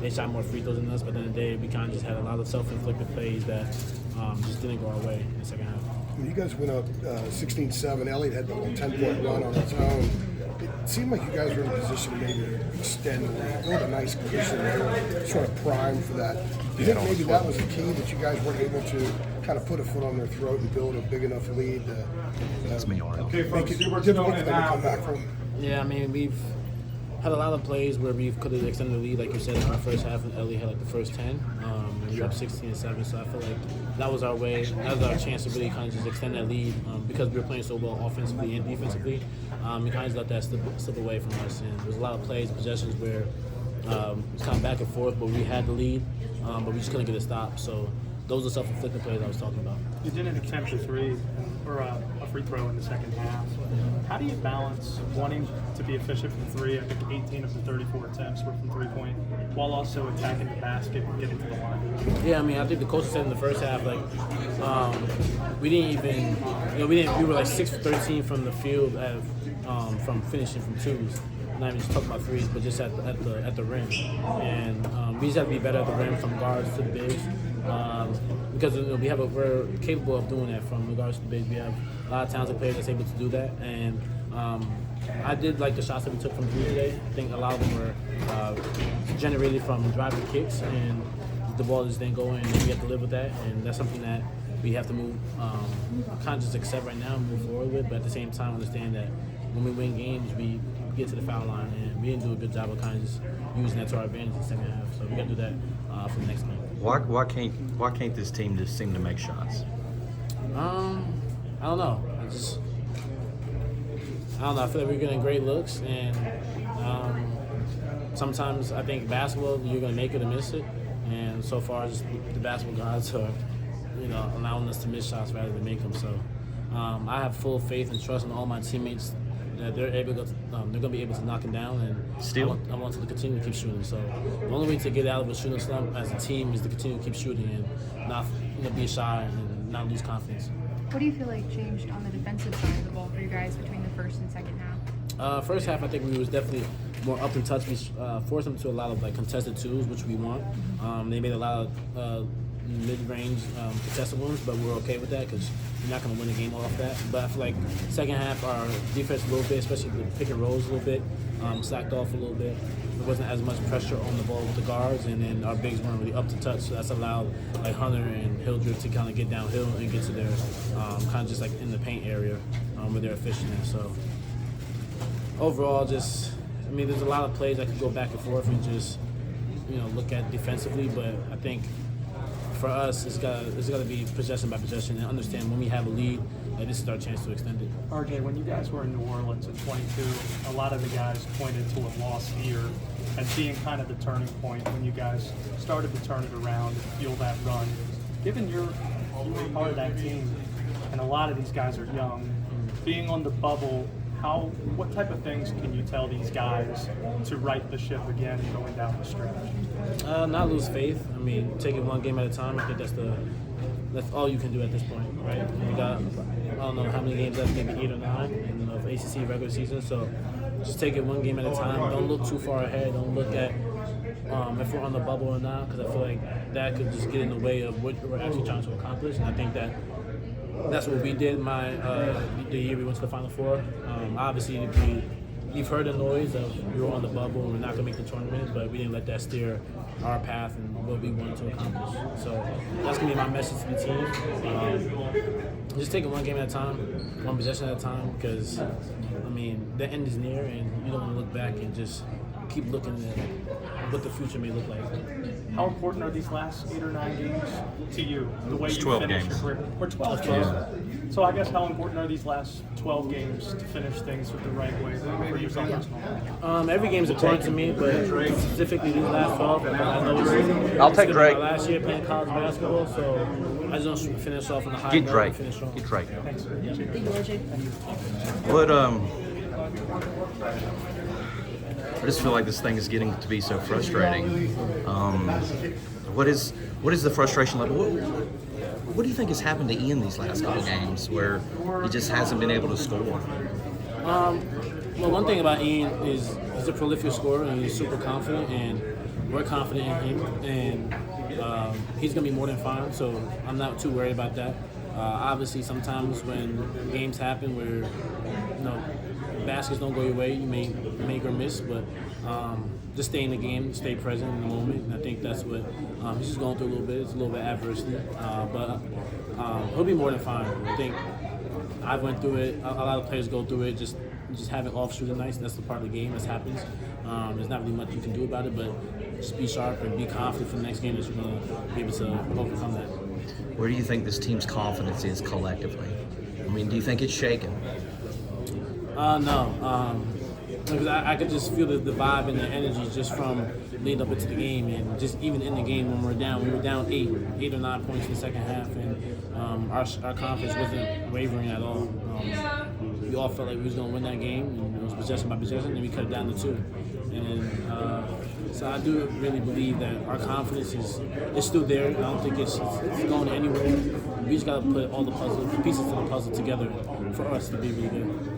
they shot more free throws than us, but at the end of the day, we kind of just had a lot of self-inflicted plays that just didn't go our way in the second half. When you guys went up 16-7, Elliott had the little 10-point run on its own. It seemed like you guys were in a position to maybe extend the lead. They were in a nice position. They were sort of primed for that. Do you think maybe that was the key, that you guys weren't able to kind of put a foot on their throat and build a big enough lead to make it difficult for them to come back from? Yeah, I mean, we've had a lot of plays where we could have extended the lead, like you said, in the first half, and Ellie had like the first 10. And we were up 16-7, so I feel like that was our way. That was our chance to really kind of just extend that lead because we were playing so well offensively and defensively. We kind of just let that slip away from us. And there was a lot of plays, possessions where it was kind of back and forth, but we had the lead, but we just couldn't get a stop. So those are self-inflicted plays I was talking about. You didn't attempt a three or a free throw in the second half. How do you balance wanting to be efficient from three? I think 18 of the 34 attempts were from three-point, while also attacking the basket and getting to the line. Yeah, I mean, I think the coach said in the first half, like, we didn't even, we were like 6 for 13 from the field, from finishing from twos. Not even just talking about threes, but just at the rim. And we just have to be better at the rim from guards to the bigs. Because we're capable of doing that from regards to the bigs. We have a lot of talented players that's able to do that. And I did like the shots that we took from three today. I think a lot of them were generated from driving kicks, and the ball just didn't go in, and we have to live with that. And that's something that we have to kind of just accept right now and move forward with. But at the same time, understand that when we win games, we get to the foul line, and we didn't do a good job of kind of just using that to our advantage in the second half. So we got to do that for the next game. Why can't this team just seem to make shots? I don't know. I don't know. I feel like we're getting great looks, and sometimes I think basketball, you're going to make it or miss it. And so far, just the basketball gods are, allowing us to miss shots rather than make them. So I have full faith and trust in all my teammates that they're going to be able to knock him down, and Still? I want to continue to keep shooting. So the only way to get out of a shooting slump as a team is to continue to keep shooting and not be shy and not lose confidence. What do you feel like changed on the defensive side of the ball for you guys between the first and second half? First half, I think we was definitely more up and touch. We forced them to a lot of contested twos, which we want. They made a lot of mid-range contested ones, but we're okay with that because you're not going to win the game off that. But I feel like second half, our defense a little bit, especially the pick and rolls a little bit, slacked off a little bit. There wasn't as much pressure on the ball with the guards, and then our bigs weren't really up to touch, so that's allowed Hunter and Hildred to kind of get downhill and get to their kind of just in the paint area where they're efficient in. So overall, there's a lot of plays that could go back and forth and just look at defensively, but I think for us, it's got to be possession by possession and understand when we have a lead, this is our chance to extend it. RJ, when you guys were in New Orleans in 22, a lot of the guys pointed to a lost year as being kind of the turning point when you guys started to turn it around and fuel that run. Given you were part of that team, and a lot of these guys are young, being on the bubble, what type of things can you tell these guys to right the ship again going down the stretch? Not lose faith. Take it one game at a time. I think that's all you can do at this point, right? We got, I don't know how many games left, maybe 8 or 9 in the ACC regular season. So just take it one game at a time. Don't look too far ahead. Don't look at if we're on the bubble or not, because I feel like that could just get in the way of what we're actually trying to accomplish. And I think that's what we did the year we went to the Final Four. Obviously, we've heard the noise of we were on the bubble and we're not going to make the tournament, but we didn't let that steer our path and what we wanted to accomplish. So that's going to be my message to the team. Just take it one game at a time, one possession at a time, because, the end is near and you don't want to look back and just keep looking at what the future may look like. How important are these last 8 or 9 games to you? The way you 12 finish games. your career? Or 12 games. So I guess how important are these last 12 games to finish things with the right way for yourself personally? Every game is important to me, but specifically these last 12, I know I'll take Drake. My last year playing college basketball, so I just want to finish off on a high note. Get Drake. Finish strong. Get Drake. Thank you, RJ. What I just feel like this thing is getting to be so frustrating. What is the frustration level? What do you think has happened to Ian these last couple games where he just hasn't been able to score? Well, one thing about Ian is he's a prolific scorer and he's super confident, and we're confident in him, and he's going to be more than fine, so I'm not too worried about that. Obviously, sometimes when games happen where, baskets don't go your way, you may make or miss, but just stay in the game, stay present in the moment, and I think that's what he's just going through a little bit. It's a little bit adversity, but he'll be more than fine. I think I've went through it. A lot of players go through it. Just having off shooting nights. That's the part of the game that happens. There's not really much you can do about it, but just be sharp and be confident for the next game that you're going to be able to overcome that. Where do you think this team's confidence is collectively? I mean, do you think it's shaken? No. Because I could just feel the vibe and the energy just from lead up into the game, and just even in the game when we were down 8 or 9 points in the second half, and our confidence wasn't wavering at all. We all felt like we was going to win that game, and it was possession by possession, and we cut it down to 2. And then, so I do really believe that our confidence is still there. I don't think it's going anywhere. We just got to put all the pieces to the puzzle together for us to be really good.